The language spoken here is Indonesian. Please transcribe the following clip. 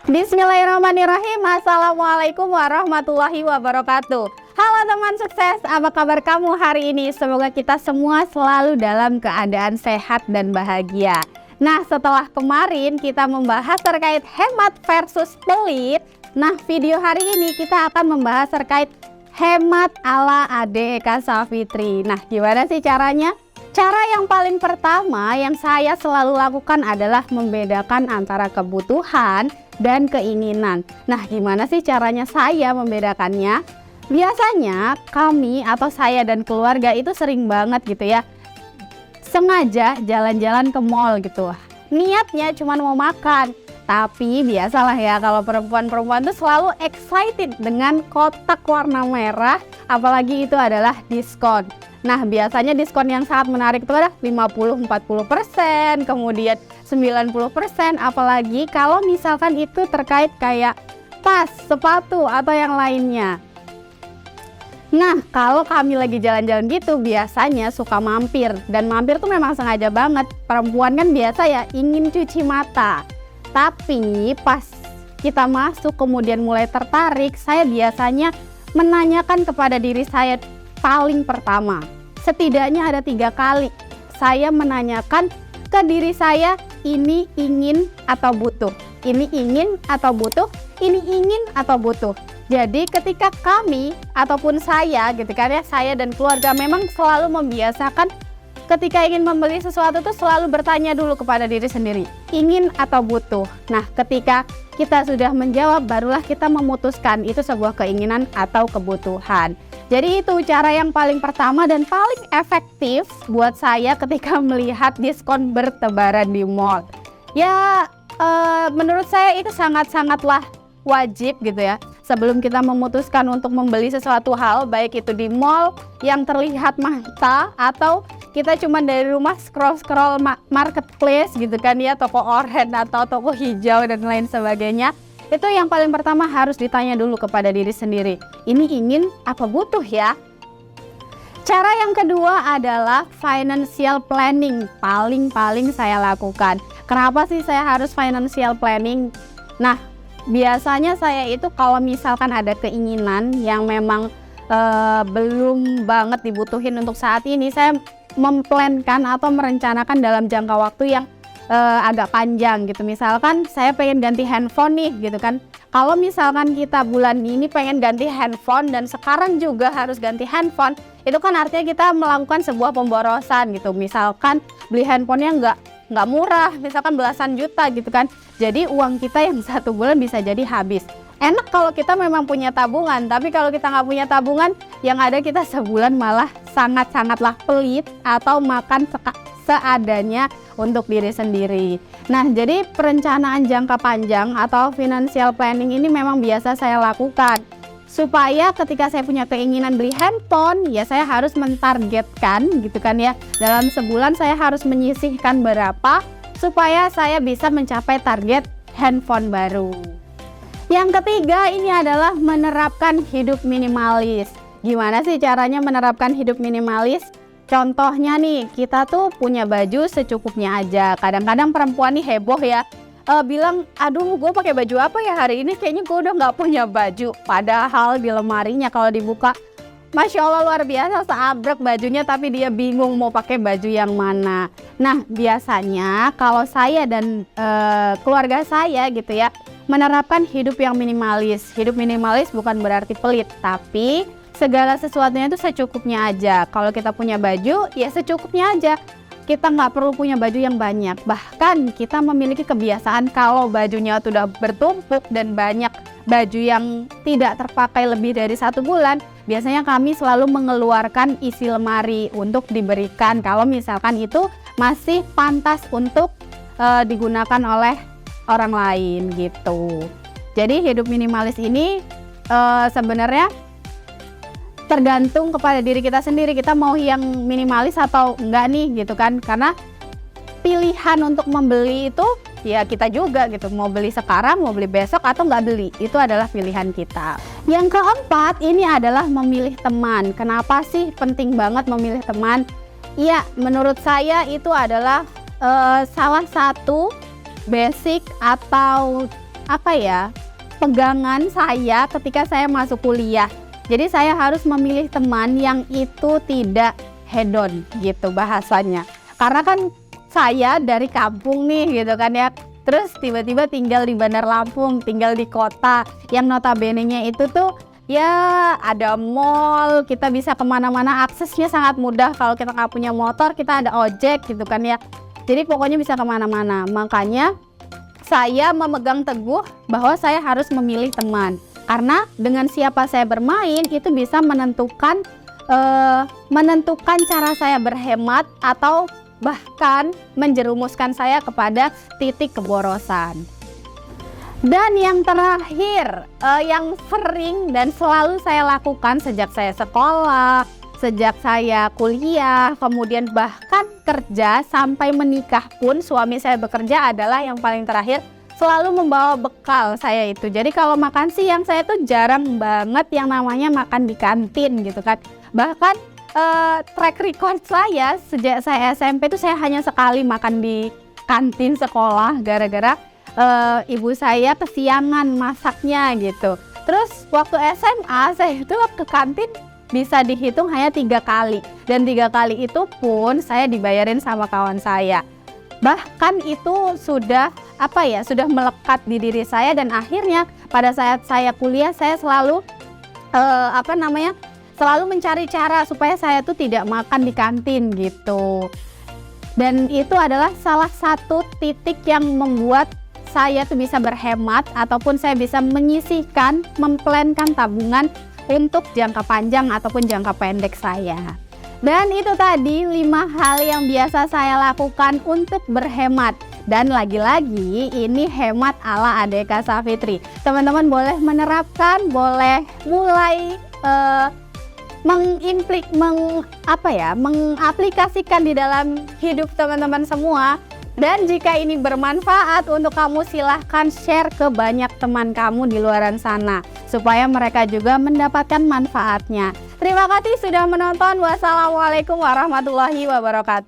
Bismillahirrahmanirrahim. Assalamualaikum warahmatullahi wabarakatuh. Halo teman sukses, apa kabar kamu hari ini? Semoga kita semua selalu dalam keadaan sehat dan bahagia. Nah, setelah kemarin kita membahas terkait hemat versus pelit, nah video hari ini kita akan membahas terkait hemat ala Ade Eka Savitri. Nah, gimana sih caranya? Cara yang paling pertama yang saya selalu lakukan adalah membedakan antara kebutuhan dan keinginan. Nah, gimana sih caranya saya membedakannya? Biasanya kami atau saya dan keluarga itu sering banget gitu ya, sengaja jalan-jalan ke mall gitu. Niatnya cuma mau makan. Tapi biasalah ya, kalau perempuan-perempuan tuh selalu excited dengan kotak warna merah, apalagi itu adalah diskon. Nah, biasanya diskon yang sangat menarik itu adalah 50-40%, kemudian 90%, apalagi kalau misalkan itu terkait kayak tas, sepatu, atau yang lainnya. Nah, kalau kami lagi jalan-jalan gitu, biasanya suka mampir. Dan mampir tuh memang sengaja banget. Perempuan kan biasa ya, ingin cuci mata. Tapi pas kita masuk kemudian mulai tertarik, saya biasanya menanyakan kepada diri saya paling pertama. Setidaknya ada 3 kali saya menanyakan ke diri saya, ini ingin atau butuh, ini ingin atau butuh, ini ingin atau butuh. Jadi ketika kami ataupun saya gitu kan ya, saya dan keluarga memang selalu membiasakan ketika ingin membeli sesuatu tuh selalu bertanya dulu kepada diri sendiri, ingin atau butuh. Nah, ketika kita sudah menjawab, barulah kita memutuskan itu sebuah keinginan atau kebutuhan. Jadi itu cara yang paling pertama dan paling efektif buat saya ketika melihat diskon bertebaran di mall. Ya, menurut saya itu sangat-sangatlah wajib gitu ya. Sebelum kita memutuskan untuk membeli sesuatu hal, baik itu di mall yang terlihat mata atau kita cuma dari rumah scroll-scroll marketplace gitu kan ya, toko oranye atau toko hijau dan lain sebagainya. Itu yang paling pertama harus ditanya dulu kepada diri sendiri, ini ingin apa butuh ya? Cara yang kedua adalah financial planning, paling saya lakukan. Kenapa sih saya harus financial planning? Nah, biasanya saya itu kalau misalkan ada keinginan yang memang belum banget dibutuhin untuk saat ini, saya memplankan atau merencanakan dalam jangka waktu yang agak panjang gitu. Misalkan saya pengen ganti handphone nih gitu kan. Kalau misalkan kita bulan ini pengen ganti handphone dan sekarang juga harus ganti handphone, itu kan artinya kita melakukan sebuah pemborosan gitu. Misalkan beli handphonenya nggak murah, misalkan belasan juta gitu kan. Jadi uang kita yang 1 bulan bisa jadi habis. Enak kalau kita memang punya tabungan, tapi kalau kita nggak punya tabungan, yang ada kita sebulan malah sangat-sangatlah pelit atau makan seadanya untuk diri sendiri. Nah, jadi perencanaan jangka panjang atau financial planning ini memang biasa saya lakukan. Supaya ketika saya punya keinginan beli handphone, ya saya harus mentargetkan gitu kan ya. Dalam sebulan saya harus menyisihkan berapa supaya saya bisa mencapai target handphone baru. Yang ketiga ini adalah menerapkan hidup minimalis. Gimana sih caranya menerapkan hidup minimalis? Contohnya nih, kita tuh punya baju secukupnya aja. Kadang-kadang perempuan nih heboh ya, bilang, aduh gue pakai baju apa ya hari ini, kayaknya gue udah nggak punya baju. Padahal di lemarinya kalau dibuka, Masya Allah luar biasa seabrek bajunya, tapi dia bingung mau pakai baju yang mana. Nah, biasanya kalau saya dan keluarga saya gitu ya, menerapkan hidup yang minimalis. Hidup minimalis bukan berarti pelit, tapi segala sesuatunya itu secukupnya aja. Kalau kita punya baju, ya secukupnya aja. Kita nggak perlu punya baju yang banyak. Bahkan kita memiliki kebiasaan kalau bajunya sudah bertumpuk dan banyak baju yang tidak terpakai lebih dari 1 bulan, biasanya kami selalu mengeluarkan isi lemari untuk diberikan kalau misalkan itu masih pantas untuk digunakan oleh orang lain gitu. Jadi hidup minimalis ini sebenarnya tergantung kepada diri kita sendiri, kita mau yang minimalis atau enggak nih gitu kan. Karena pilihan untuk membeli itu ya kita juga gitu, mau beli sekarang, mau beli besok atau enggak beli, itu adalah pilihan kita. Yang keempat ini adalah memilih teman. Kenapa sih penting banget memilih teman? Iya, menurut saya itu adalah salah satu basic atau pegangan saya ketika saya masuk kuliah. Jadi saya harus memilih teman yang itu tidak hedon gitu bahasanya. Karena kan saya dari kampung nih gitu kan ya. Terus tiba-tiba tinggal di Bandar Lampung, tinggal di kota yang notabene-nya itu tuh ya ada mall, kita bisa kemana-mana, aksesnya sangat mudah. Kalau kita nggak punya motor, kita ada ojek gitu kan ya. Jadi pokoknya bisa kemana-mana. Makanya saya memegang teguh bahwa saya harus memilih teman. Karena dengan siapa saya bermain itu bisa menentukan cara saya berhemat atau bahkan menjerumuskan saya kepada titik keborosan. Dan yang terakhir, yang sering dan selalu saya lakukan sejak saya sekolah, sejak saya kuliah, kemudian bahkan kerja sampai menikah pun suami saya bekerja adalah yang paling terakhir, selalu membawa bekal saya itu. Jadi kalau makan siang saya tuh jarang banget yang namanya makan di kantin gitu kan. Bahkan track record saya sejak saya SMP itu saya hanya sekali makan di kantin sekolah gara-gara ibu saya kesiangan masaknya gitu. Terus waktu SMA saya itu ke kantin bisa dihitung hanya 3 kali, dan 3 kali itu pun saya dibayarin sama kawan saya. Bahkan itu sudah sudah melekat di diri saya, dan akhirnya pada saat saya kuliah saya selalu selalu mencari cara supaya saya tuh tidak makan di kantin gitu. Dan itu adalah salah satu titik yang membuat saya tuh bisa berhemat ataupun saya bisa menyisihkan, memplankan tabungan untuk jangka panjang ataupun jangka pendek saya. Dan itu tadi 5 hal yang biasa saya lakukan untuk berhemat. Dan lagi-lagi ini hemat ala Adeka Savitri. Teman-teman boleh menerapkan, boleh mulai mengaplikasikan di dalam hidup teman-teman semua. Dan jika ini bermanfaat untuk kamu, silahkan share ke banyak teman kamu di luaran sana supaya mereka juga mendapatkan manfaatnya. Terima kasih sudah menonton. Wassalamualaikum warahmatullahi wabarakatuh.